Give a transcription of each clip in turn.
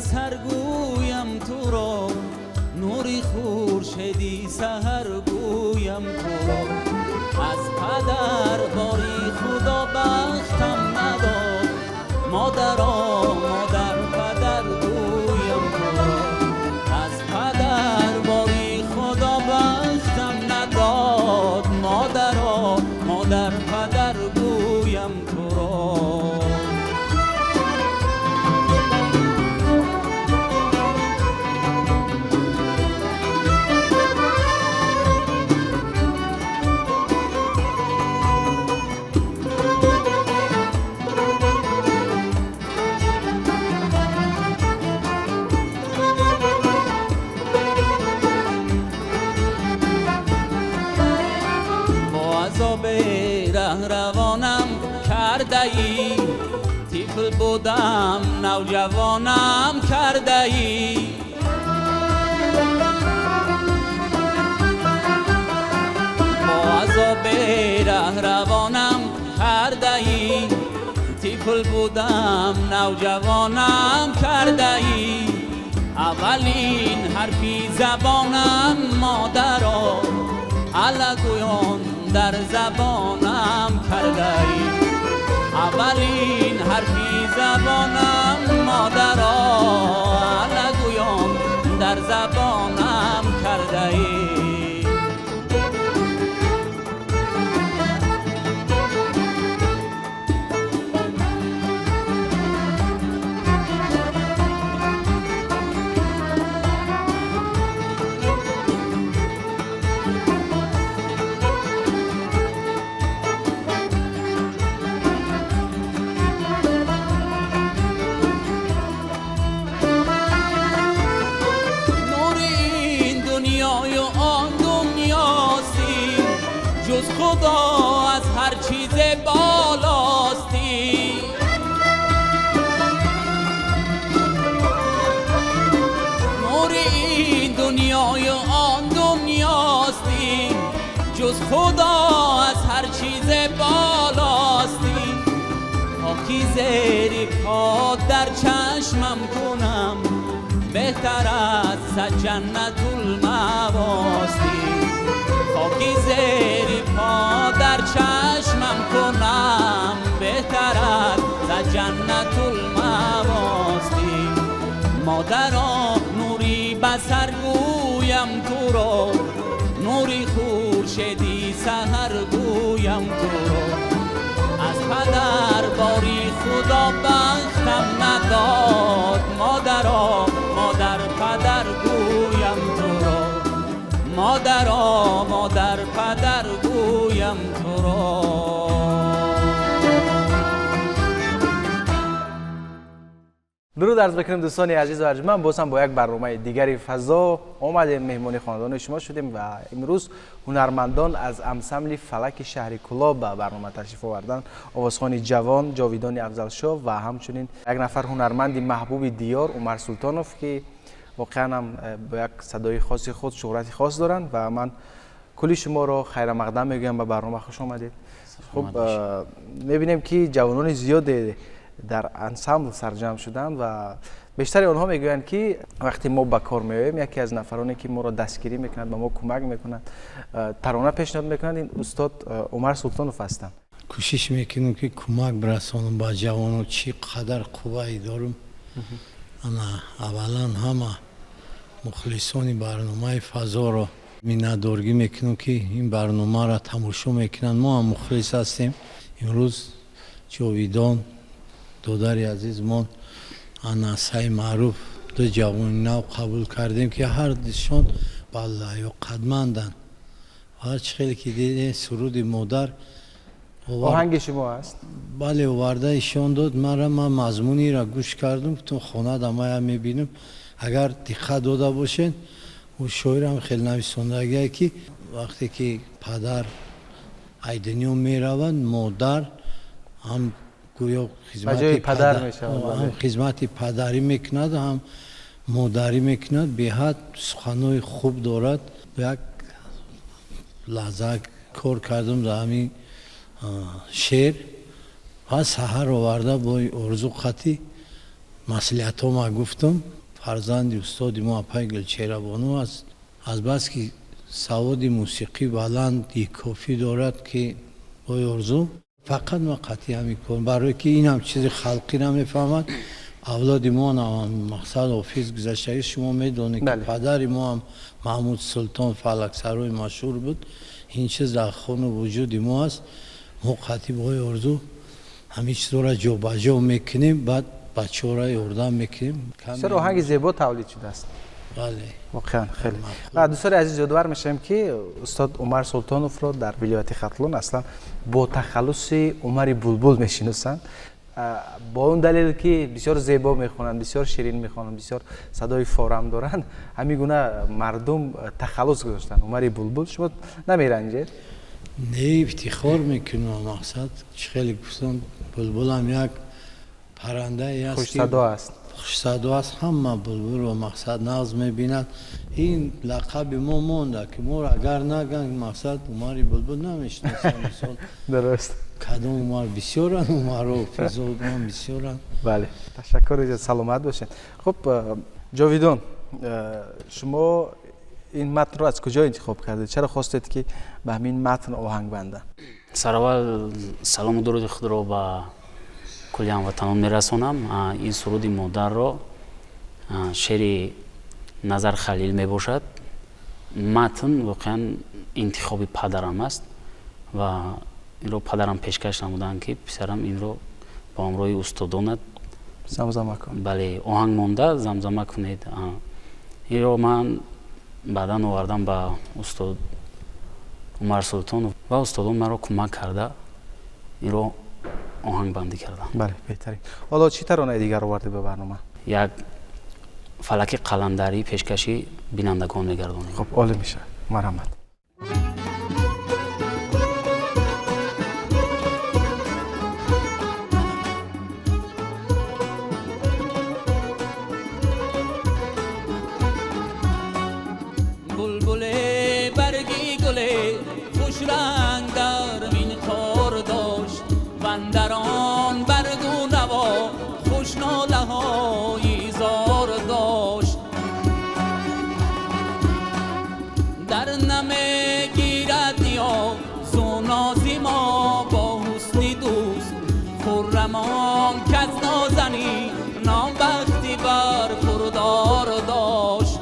سرگویم تو را، نوری خورشیدی سحر گویم تو را. از پدر باری خدا بختم نداد، مادرا مادر پدر گویم تو را. از پدر باری خدا بختم نداد، مادرا مادر پدر گویم تو را. روانم کرده ای، طفل بودم نوجوانم کرده ای. با عذاب روانم کرده ای، طفل بودم نوجوانم کرده ای. اولین حرفی زبانم مادرا، الگویان در زبانم کرده ای. اولین حرفی زبانم مادرا، الگویان در زبانم کرده ای. خدا از هر چیز بالاستی، نور این دنیای و آن دنیاستی. جز خدا از هر چیز بالاستی. خاکی زیر پا در چشمم کنم، بهتر از صد جنت المواستی. خاکی زیر پا در چشمم کنم، بهتر از صد جنت المواستی. مادرا نوری بسر گویم تو را، نوری خورشیدی سحر گویم تو را. از پدر باری خدا بختم نداد، مادرا مادر پدر گویم تو را. مادرا مادر پدر گویم تو را. درود عرض می‌کنم دوستان عزیز و ارجمند. باز هم با یک برنامه دیگری فضا اومدیم، مهمانی خاندان شما شدیم و امروز هنرمندان از انسمبل فلک شهر کلاه به برنامه تشریف آوردن. آوازخوان جوان جاویدان افضلشاه و همچنین یک نفر هنرمند محبوب دیار عمر سلطانوف که واقعا هم با یک صدای خاص خود شهرت خاص دارن و من کلی شما را خیر مقدم میگم به برنامه خوش آمدید. خب میبینیم که جوانان زیاد در انسمبل سرجم شدن و بیشتر آنها میگویند که وقتی ما به کار میاییم یکی از نفرانی که ما را دستگیری میکنند به ما کمک میکنند ترانه پیشنهاد میکنند این استاد عمر سلطانوف هستند. کوشش میکنم که کمک برسانم با جوانان چی قدر قوی دارم. انا اولا همه مخلصان برنامه فضا را میندارگی میکنم که این برنامه را تماشا میکنند. ما هم مخلص هستیم. امروز جاویدان دادر عزیزمان انا سعی معروف دو جوان نو قبول کردیم که هر دوشون بالای و قدماندن. هر خیلی که دیدین سرود مادر آهنگ شما است؟ بله وارده ایشان داد. من مضمونی را گوش کردم تو خانه دمای میبینم. اگر دقت داده باشین و شاعر هم خیلی نویسندگی که وقتی که پدر ای دنیا میروند مادر هم گویا خدمت پدری میکند هم مادری میکند. به حد سخنهای خوب دارد. یک لحظه کار کردم در همین شعر و سحر آورده با ارزو خطی مسئولیت ها ما گفتم. فرزند استاد ما اپای گلچهره بانو است. از بس که سواد موسیقی بلند کافی دارد که با ارزو فقط ما قطعی همی کنم برای که این هم چیز خلقی نمیفهمد. اولاد ما هم مقصد حافظ گذشته شما میدونید که پدر ما هم محمود سلطان فلک سرای مشهور بود. این چیز در خون وجود ما است. ما قطعی با ارزو همین چیز را جو با جو میکنیم. بعد بچه ها را اردام میکنیم. سر آهنگ زیبا تولید شده است. بله واقعا خیلی. دوستان عزیز یادآور میشم که استاد عمر سلطانوف را در ولایت ختلون اصلا با تخلص عمر بلبل میشناسند. با اون دلیل که بسیار زیبا میخونند، بسیار شیرین میخونند، بسیار صدای فارم دارند، همین گونه مردم تخلص گذاشتن عمر بلبل. شما نمیرنجید؟ نه افتخار میکنم. مقصد خیلی گفتم بلبل هم یک پرنده است خوش صدا است. خوش صدا است. همه بلبل و مقصد ناز میبیند. این لقب ما مونده که ما اگر نگن مقصد عمر بلبل نمیشناسن. مثال درست. کدام عمر بسیارن، عمر و فیزودمان بسیارن. بله تشکر. سلامت باشین. خب جاویدان، شما این متن رو از کجا انتخاب کردید؟ چرا خواستید که به همین متن آهنگ بنده؟ سراول سلام و درود خود رو با کلی هموطنان میرسونم. این سرود مادر رو شعر نظر خلیل میباشد. متن واقعا انتخاب پدرم است و این رو پدرم پیشکش نمودن که پسرم این رو با همراه استادانت زمزمه کن. بله آهنگ مانده زمزمه کنید. این رو من بعدا آوردم با استاد عمر سلطان و استادان مرا کمک کرده این رو آهنگ بندی کردم. بله بهترین. حالا چی ترانه دیگر آوردی به برنامه؟ یک فلک قلندری پیشکشی بینندگان میگردونیم. خب عالی میشه. مرحمت. رنگ در این خار داشت بندران برگو نوا خوش ناله های زار داشت در نمه گیرد نیا زونازی ما با حسنی دوست خرمان کز نازنی نامبختی بر خردار داشت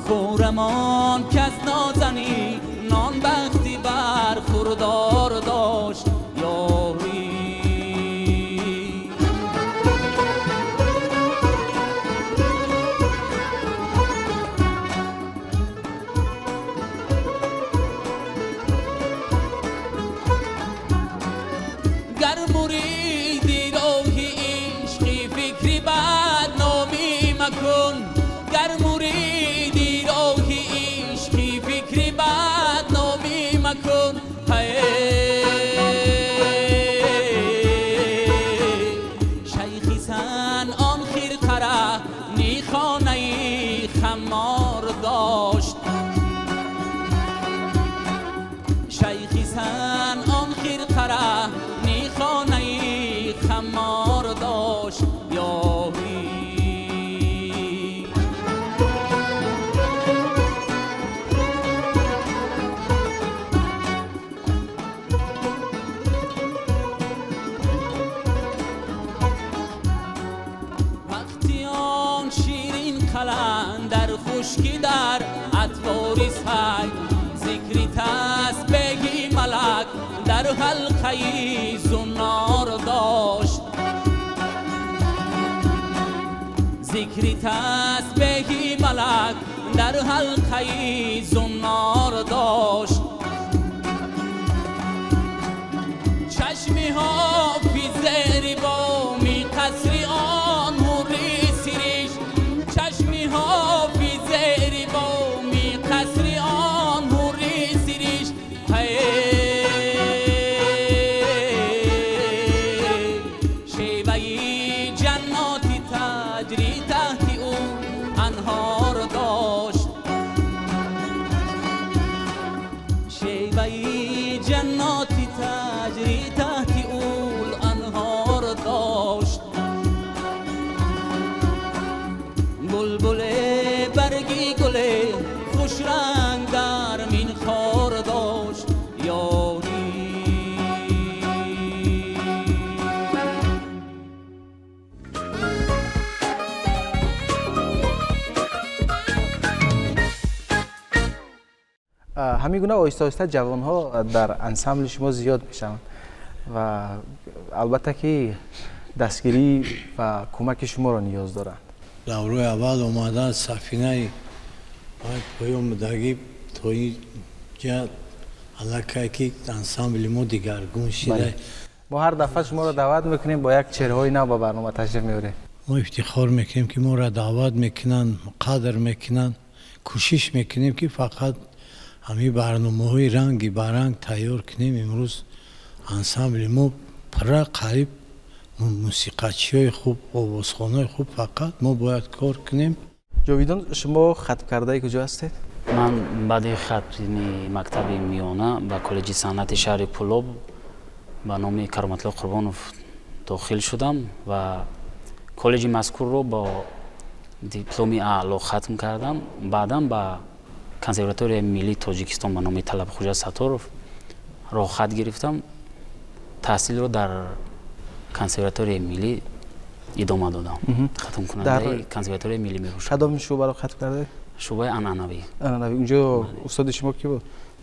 خرمان کز نازنی نان بختی بر خوردار داشت یاری گر مریدی راهی عشقی فکری بدنامی مکن گر مریدی راهی عشقی فکری بدنامی مکن شیخی سن آن خیر قره نی خانه خمار داشت شیخی سن آن خیر قره نی خانه خمار داشت یاری در خشکی در اطواری سگ ذکری تسبیحی ملک در حلقه زنار داشت ذکری تسبیحی ملک در حلقه زنار داشت چشمی ها پیزری بامی قصری آن موری سیریش چشمی ها پیزری بامی قصری آن موری سیریش شیوهی جناتی تجری تحتی او انهار داشت شیوهی جناتی تجری تحتی او انهار داشت بلبل برگی گل خوش رنگ در مین خار داشت یاری همین گونه آهسته آهسته جوان ها در انسمبل شما زیاد میشن و البته که دستگیری و کمک شما را نیاز دارند. давраи аввал омадан сафинаи поёмдагӣ то инҷа аллакай ки ансамбли мо дигаргун шуда ما هر دفعه شما را دعوت میکنیم با یک چهره‌های نو به برنامه تشریف میاریم. мо ифтихор мекунем ки моро даъват мекунанд қадр мекунанд кӯшиш мекунем ки фақат ҳамин барномаҳои ранги ба ранг тайёр кунем. имрӯз ансамбли мо пурра қариб мусиқачиҳои хуб овозхонҳои хуб фақат мо бояд кор кунем. ҷовидон шумо хатм кардаи куҷо ҳастед? ман баъди хатми мактаби миёна ба коллеҷи санъати шаҳри пулоб ба номи кароматло қурбонов дохил шудам ва коллеҷи мазкурро бо дипломи аъло хатм кардам. баъдан ба консерваторияи миллии тоҷикистон ба номи талабхӯҷа сатторов роҳхат гирифтам. таҳсилро дар консерваторияи миллӣ идома додам. хатмкунандаи консерваторияи миллӣ мебошам. кадом шӯъбаро хатм кардед? шӯъбаи анъанавӣ. анъанавӣ. унҷо устоди шумо ки буд?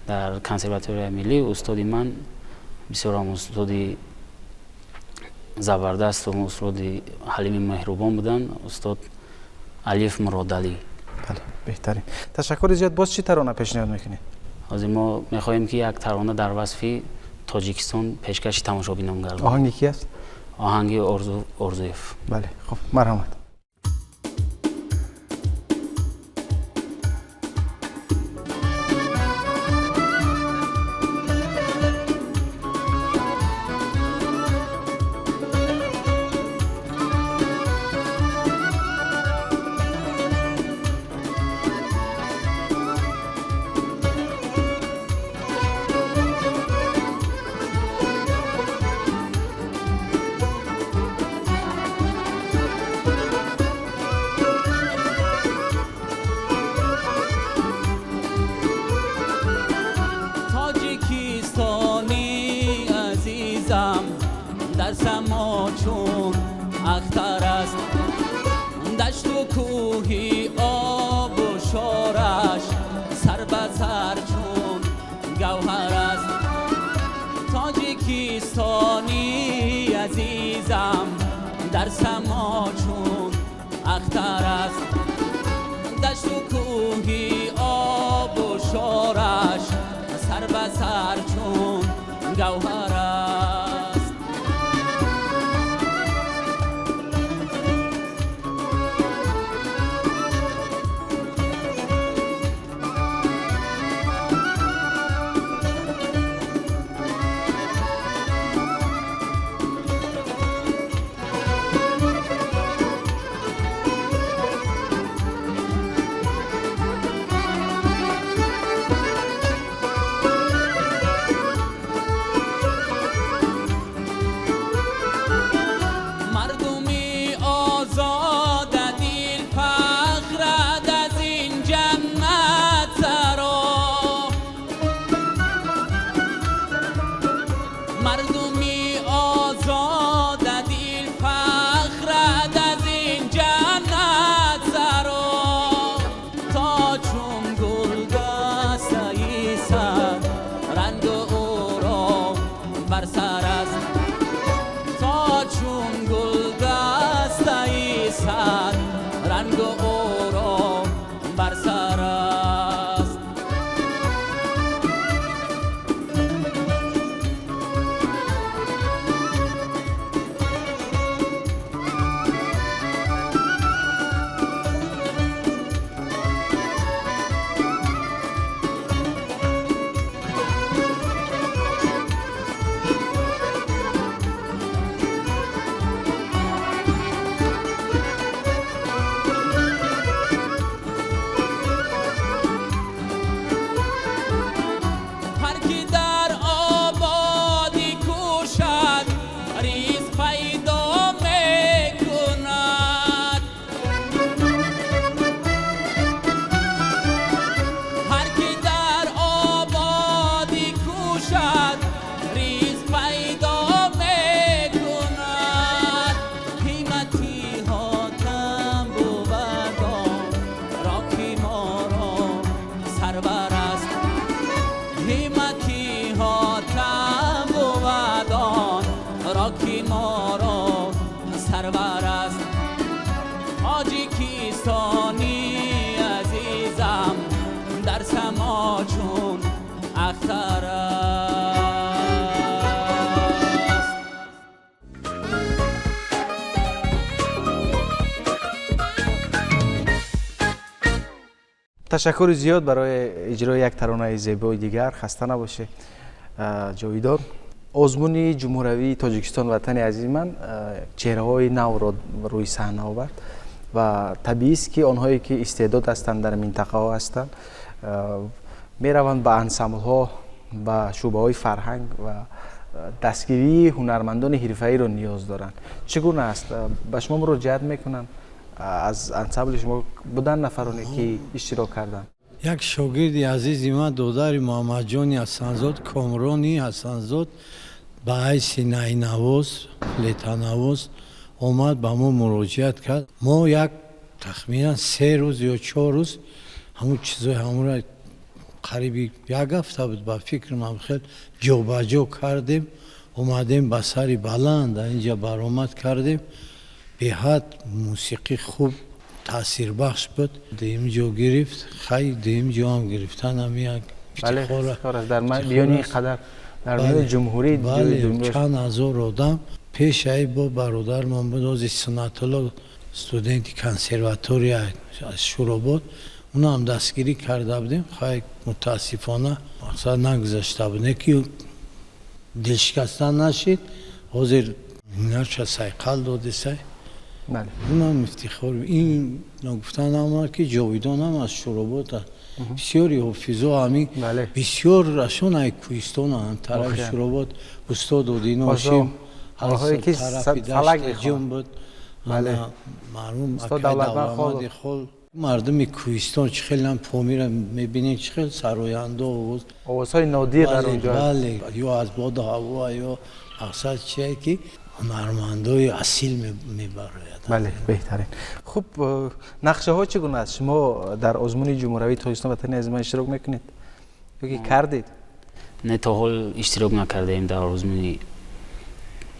дар консерваторияи миллӣ устоди ман бисёрам устоди забардасту устоди ҳалими меҳрубон буданд. устод алиф муродалӣ. бале беҳтарин. ташаккури зиёд. боз чӣ тарона пешниҳод мекунед? ҳозир мо мехоҳем ки як тарона дар васфи тоҷикистон пешкаши тамошобинон гардонем. оҳанги ки аст? оҳанги орзуев. бале хуб, марҳамат. در سما چون اختر است دشت و کوهی آب و شارش سر به سر چون گوهر است تاجیکستانی عزیزم در سما چون اختر است دشت و کوهی آب و شارش سر به سر چون گوهر است مردمی آزاد دل فخرد از این جنت سرا تا چون گل دسته سر رنگ او را بر سر است تا چون گل دسته سر رنگ او را بر سر است. هر کی در آبادی کوشد ریز پیدا میکند. هر کی در آبادی کوشد ریز پیدا میکند. قیمتی ها کم بودان را که ما را سربر است. قیمتی ها کم بودان را که ما را سربر است. حاجی کیستانی عزیزم در سما چون اختر است. تشکر زیاد برای اجرای یک ترانه زیبای دیگر. خسته نباشه جاویدان. آزمون جمهوری تاجیکستان وطن عزیز من چهره های نو را روی صحنه آورد و طبیعی است که آنهایی که استعداد هستند در منطقه ها هستند می روند به انسمبل ها و شعبه های فرهنگ و دستگیری هنرمندان حرفه‌ای را نیاز دارند. چگونه است؟ به شما مراجعت میکنن؟ از انسمبل شما بودن نفرانی که اشتراک کردن؟ یک شاگردی عزیزی من دوداری محمد جانی حسنزاد کامرانی حسنزاد به حیث نینواز فلیتنواز اومد به ما مراجعت کرد. ما یک تخمینا 3 روز یا 4 روز همون چیزای همون را قریبی یک هفته بود با فکر من خیلی جا به جا کردیم. اومدیم به سری بلند اینجا برآمد کردیم. به حد موسیقی خوب تاثیر بخش بود. دیم جا گرفت خیلی دیم جا هم گرفتن هم یک افتخار است در میان قدر در میان جمهوری. بله چند هزار آدم پیش ای با برادر من بود از سنت الله استودنت کنسرواتوری از شوراباد اونا هم دستگیری کرده بودیم. خیلی متاسفانه مقصد نگذاشته بود که دلشکستن نشید. حاضر هنرش سایقل داده سای بله اون هم افتخار. این نگفتن هم که جاویدان هم از شوراباد بسیاری حافظا همین بسیار رشون های کوهستان هم طرف شوراباد استاد دودین هاشم هایی که فلک جون بود. بله معلوم استاد دولتمند خال مردم کوهستان چه خیلی هم پامیر میبینین چه خیلی سراینده آوازهای نادیر در اونجا. بله یا از باد هوا یا اقصد چیه که هنرمندای اصیل میبراید. بله بهترین. خب نقشه ها چگونه است؟ شما در آزمون جمهوری تاجیکستان وطن عزیز من اشتراک میکنید یا که کردید؟ نه تا حال اشتراک نکردیم در آزمون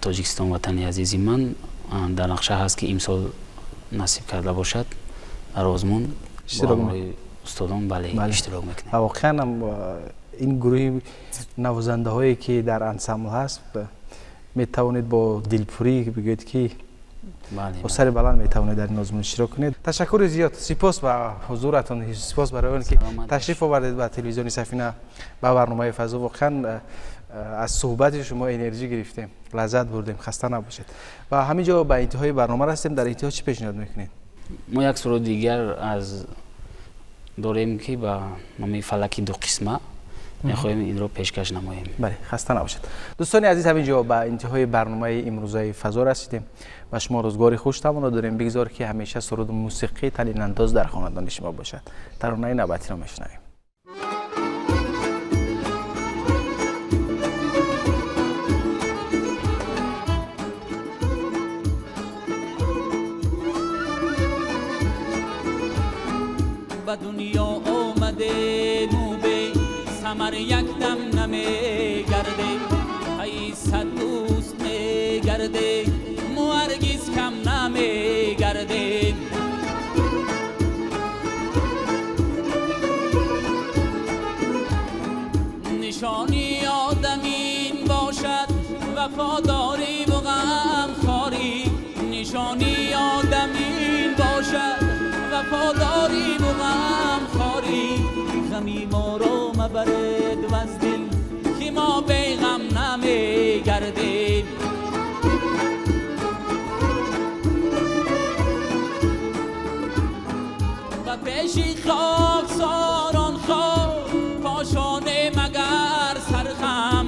تاجیکستان وطن عزیز من. در نقشه هست که امسال نصیب کرده باشد در آزمون اشتراک استادان بله اشتراک میکنیم. واقعا هم این گروه نوازنده هایی که در انسمبل هست می توانید با دلپوری بگویید که با سر بلند می توانید در این آزمون اشتراک کنید. تشکر زیاد. سپاس به حضورتان. سپاس برای اینکه تشریف آوردید به تلویزیون سفینه به برنامه فضا. واقعا از صحبت شما انرژی گرفتیم، لذت بردیم. خسته نباشید. و همینجا به انتهای برنامه رسیدیم. در انتها چی پیشنهاد میکنید؟ ما یک سرود دیگر از داریم که با نام فلک دو قسمه میخوایم این رو پیشکش نماییم. بله خسته نباشید. دوستان عزیز همینجا به انتهای برنامه امروزه فضا رسیدیم و شما روزگاری خوش تمنا داریم. بگذار که همیشه سرود موسیقی طنین انداز در خاندان شما باشد. ترانه نوبتی رو میشنویم. به دنیا آمده موبه سمر یک دم نمیگرده. ای صد دوست میگرده مو هرگز کم نمیگرده. وفاداری و غم خاری غمی ما رو مبرد و از دل که ما بی غم نمی گردیم و پیشی خاک ساران خواه پاشانه مگر سرخم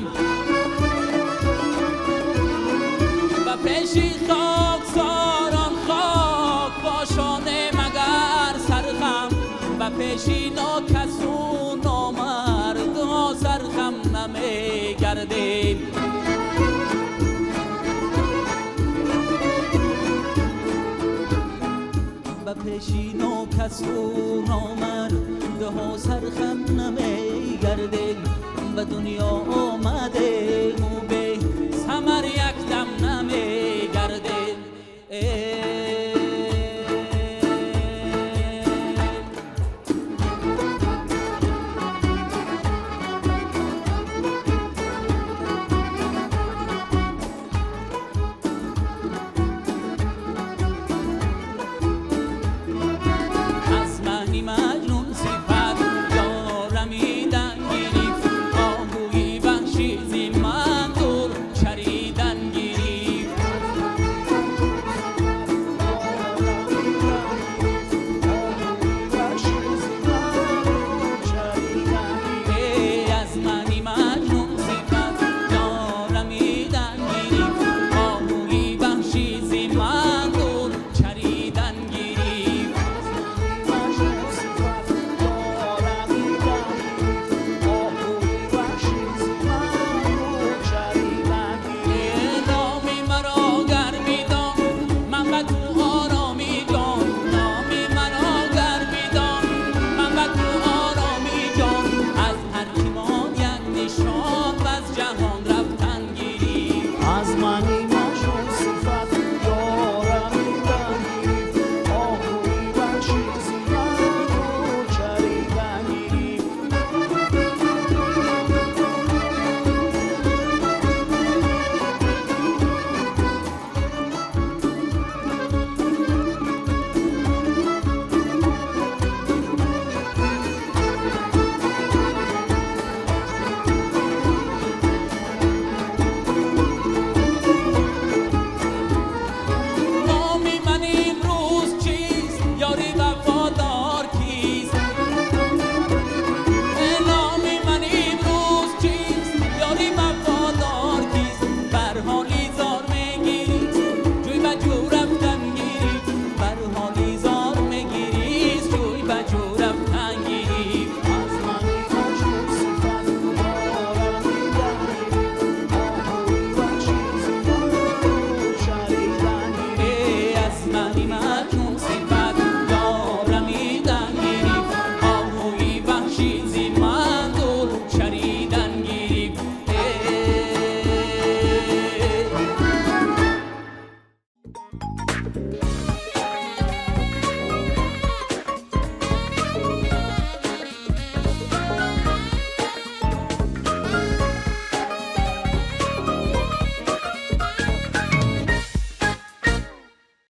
و پیشی خاک ساران خاک پاشانه مگر سرخم و پیشی ناکسون نامرد ها سرخم نمی گردیم و پیشی ناکسون آمد ها سرخم نمی گردیم و دنیا آمده مو به ثمر یک دم نمی گردیم از منی مجنون